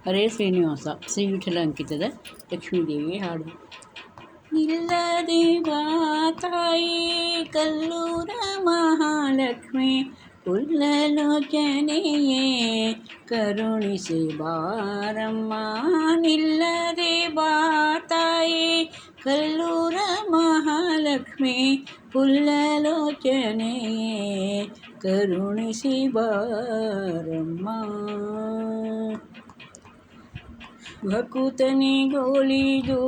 ಹರೇ ಶ್ರೀನಿವಾಸ ಶ್ರೀ ವಿಠಲ ಅಂಕಿತದ ಲಕ್ಷ್ಮೀದೇವಿ ಹಾಡು. ನಿಲ್ಲದೆ ಬಾ ತಾಯಿ ಕಲ್ಲೂರ ಮಹಾಲಕ್ಷ್ಮಿ, ಪುಲ್ಲಲೋಚನೆಯೇ ಕರುಣಿಸಿ ಬಾರಮ್ಮ. ನಿಲ್ಲದೆ ಬಾ ತಾಯಿ ಕಲ್ಲೂರ ಮಹಾಲಕ್ಷ್ಮಿ, ಪುಲ್ಲಲೋಚನೆಯೇ ಕರುಣಿಸಿ ಬಾರಮ್ಮ. ಭಕುತನಿಗೊಲಿದು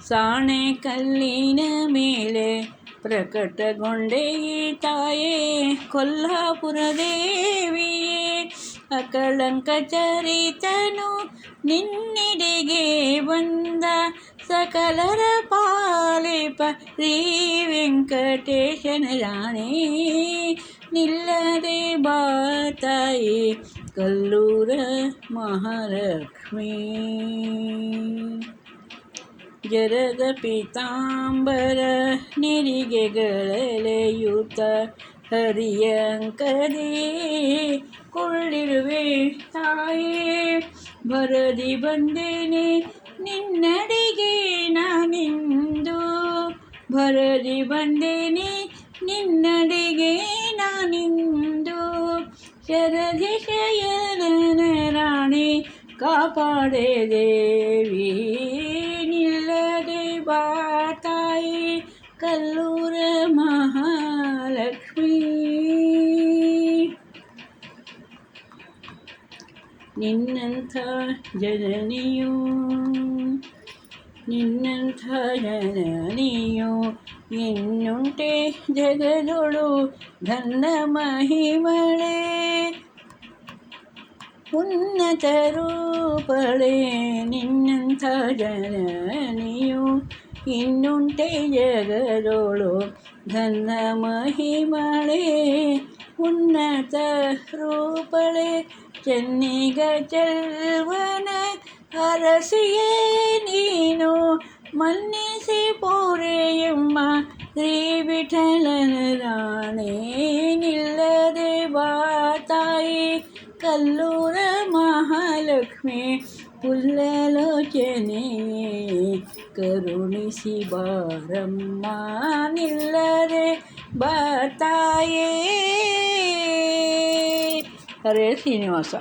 ಸಾಣೆ ಕಲ್ಲಿನ ಮೇಲೆ ಪ್ರಕಟಗೊಂಡೆ ಈ ತಾಯೇ ಕೊಲ್ಹಾಪುರ ದೇವಿಯೇ. ಅಕಳಂಕ ಚರಿತನು ನಿನ್ನೆಡೆಗೆ ಬಂದ ಸಕಲರ ಪಾಲಿಪ ಶ್ರೀ ವೆಂಕಟೇಶನ ರಾಣಿ. ನಿಲ್ಲದೆ ಬಾ ತಾಯಿ ಕಲ್ಲೂರ ಮಹಾಲಕ್ಷ್ಮಿ. ಜರದ ಪೀತಾಂಬರ ನೆರಿಗೆಗಳೆಳೆಯೂತ ಹರಿಯಂಕದಿ ಕೊಳ್ಳಿರುವೆ ತಾಯೇ. ಭರದಿ ಬಂದೇನೆ ನಿನ್ನಡೆಗೆ ನಾನಿಂದು, ಭರದಿ ಬಂದೇನೆ ನಿನ್ನಡೆಗೆ ನಾನಿಂದು. ಶರದಿ ಶಯನನ ರಾಣಿ ಕಾಪಾಡೆ ದೇವಿ. ನಿಲ್ಲದೆ ಬಾ ತಾಯಿ ಕಲ್ಲೂರ ಮಹಾಲಕ್ಷ್ಮಿ. ನಿನ್ನಂಥ ಜನನಿಯು ನಿನ್ನಂಥ ಜನನಿಯು ಇನ್ನುಂಟೆ ಜಗದೊಳು ಘನ ಮಹಿಮಳೆ. ಉನ್ನತ ರೂಪಳೆ ನಿನ್ನಂಥ ಜನನಿಯು ಇನ್ನುಂಟೆ ಜಗದೊಳು ಘನ ಮಹಿಮಳೆ. ಉನ್ನತ ರೂಪಳೆ ಚೆನ್ನಿಗ ಚೆಲ್ವನ ಅರಸಿಯೇ ನೀನು, ಮನ್ನಿಸಿ ಪೂರೆಯಮ್ಮ ಶ್ರೀ ವಿಠಲನ ರಾಣಿ. ನಿಲ್ಲದೆ ಬಾ ತಾಯಿ ಕಲ್ಲೂರ ಮಹಾಲಕ್ಷ್ಮಿ, ಪುಲ್ಲಲೋಚನೆಯೇ ಕರುಣಿಸಿ ಬಾರಮ್ಮ. ನಿಲ್ಲದೆ ಬಾ ತಾಯೇ. ಹರೇ ಶ್ರೀನಿವಾಸ.